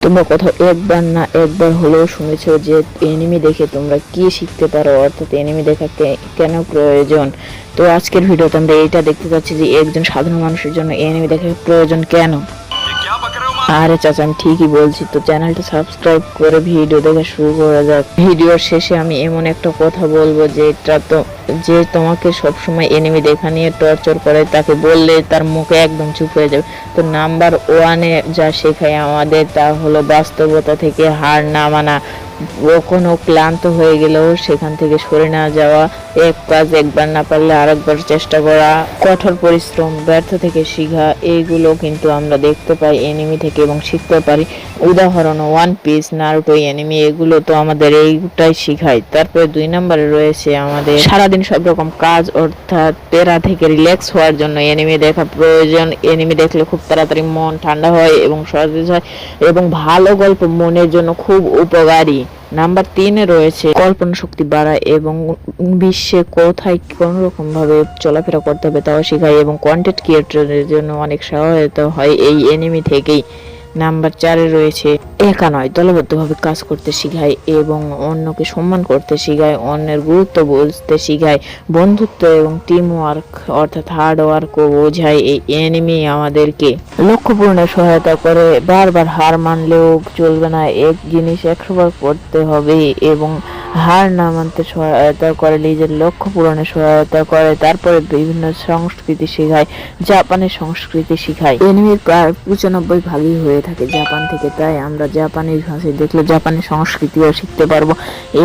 তোমরা কোথাও একবার না একবার হলেও শুনেছো যে এনিমি দেখে তোমরা কি শিখতে পারো, অর্থাৎ এনিমি দেখা কেন প্রয়োজন। তো আজকের ভিডিওতে আমরা এইটা দেখতে পাচ্ছি যে একজন সাধারণ মানুষের জন্য এনিমি দেখা প্রয়োজন কেন। আরে চাচা, আমি ঠিকই বলছি। তো চ্যানেলটা সাবস্ক্রাইব করে ভিডিও দেখা শুরু করা যাক। ভিডিওর শেষে আমি এমন একটা কথা বলবো যে তোমাকে সবসময় এনিমি দেখা নিয়ে টর্চার করে তাকে বললে তার মুখে একদম চুপ হয়ে যাবে। তো নাম্বার ওয়ানে যা শেখায় আমাদের তা হলো বাস্তবতা থেকে হার না মানা, কোনো ক্লান্ত হয়ে গেলেও সেখান থেকে সরে না যাওয়া, এক কাজ একবার না পারলে আরেকবার চেষ্টা করা, কঠোর পরিশ্রম, ব্যর্থ থেকে শিখা, এইগুলো কিন্তু আমরা দেখতে পাই এনিমি থেকে এবং শিখতে পারি। উদাহরণ ওয়ান পিস, নারুটো, এনিমি, এগুলো তো আমাদের এইটাই শিখায়। তারপরে 2 নম্বরে রয়েছে আমাদের সারাদিন সব রকম কাজ অর্থাৎ পেরা থেকে রিল্যাক্স হওয়ার জন্য এনিমি দেখা প্রয়োজন। এনিমি দেখলে খুব তাড়াতাড়ি মন ঠান্ডা হয় এবং সতেজ হয় এবং ভালো গল্প মনের জন্য খুব উপকারী। নাম্বার 3-এ রয়েছে কল্পনা শক্তি বাড়ায় এবং বিশ্বে কোথায় কোন রকম ভাবে চলাফেরা করতে হবে তাও শেখায় এবং কন্টেন্ট ক্রিয়েটরের জন্য অনেক সহায়তা হয় এই এনিমি থেকেই। নাম্বার 4-এ রয়েছে একা নয় দলবদ্ধভাবে কাজ করতে শিখায় এবং অন্যকে সম্মান করতে শিখায়, অন্যের গুরুত্ব বুঝতে শিখায়, বন্ধুত্ব এবং টিম ওয়ার্ক অর্থাৎ হার্ড ওয়ার্কও বোঝায়। এই এনিমি আমাদেরকে লক্ষ্য পূরণে সহায়তা করে। বারবার হার মানলেও চলবে না, এক জিনিস 100 বার করতে হবে এবং হার না মানতে সহায়তা করে, নিজের লক্ষ্য পূরণে সহায়তা করে। তারপরে বিভিন্ন সংস্কৃতি শেখায়, জাপানের সংস্কৃতি শিখায়। এনিমির প্রায় 95 ভাগই হয়ে থাকে জাপান থেকে, তাই আমরা জাপানিজ ভাষা দেখলে জাপানের সংস্কৃতিও শিখতে পারবো।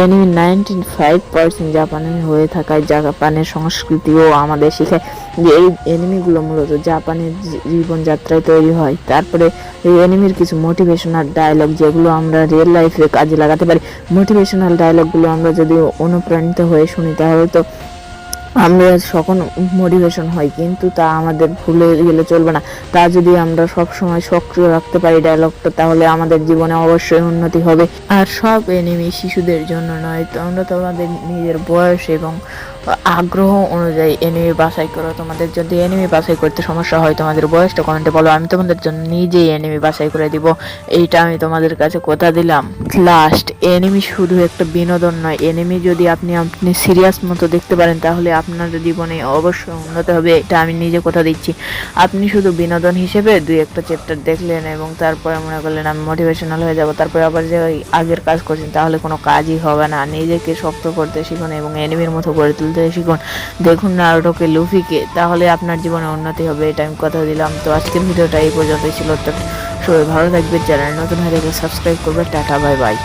এনিমি 95% জাপানের হয়ে থাকায় জাপানের সংস্কৃতিও আমাদের শেখায়। এই এনিমিগুলো মূলত জাপানের জীবনযাত্রায় তৈরি হয়। তারপরে এই এনিমির কিছু মোটিভেশনাল ডায়লগ যেগুলো আমরা রিয়েল লাইফে কাজে লাগাতে পারি। মোটিভেশনাল ডায়লগগুলো আমরা যদি অনুপ্রাণিত হয়ে শুনি তাহলে তো আমরা সকল মোটিভেশন হয়, কিন্তু তা আমাদের ভুলে গেলে চলবে না। তা যদি আমরা সব সময় সক্রিয় রাখতে পারি ডায়লগটা, তাহলে আমাদের জীবনে অবশ্যই উন্নতি হবে। আর সব এনিমি শিশুদের জন্য নয়, তোমরা তোমাদের নিজের বয়স এবং আগ্রহ অনুযায়ী এনিমি বাছাই করো। তোমাদের যদি এনিমি বাছাই করতে সমস্যা হয় তোমাদের বয়সটা কমেন্টে বলো, আমি তোমাদের জন্য নিজেই এনিমি বাছাই করে দিব। এইটা আমি তোমাদের কাছে কথা দিলাম। লাস্ট, এনিমি শুধু একটা বিনোদন নয়, এনিমি যদি আপনি সিরিয়াস মতো দেখতে পারেন তাহলে আপনার জীবনে অবশ্যই উন্নতি হবে, এটা আমি নিজে কথা দিচ্ছি। আপনি শুধু বিনোদন হিসেবে 2-1টা চ্যাপ্টার দেখলেন এবং তারপরে মনে করলেন আমি মোটিভেশনাল হয়ে যাব, তারপরে আবার যে আগের কাজ করছেন, তাহলে কোনো কাজই হবে না। নিজেকে শক্ত করতে শিখুন এবং এনিমির মতো করে তুলতে শিখুন। দেখুন নারুটোকে, লুফিকে, তাহলে আপনার জীবনে উন্নতি হবে, এটা আমি কথা দিলাম। তো আজকের ভিডিওটা এই পর্যন্তই ছিল। তো সবাই ভালো থাকবে, চ্যানেল নতুন হয়ে থাকলে সাবস্ক্রাইব করবে। Tata, bye bye.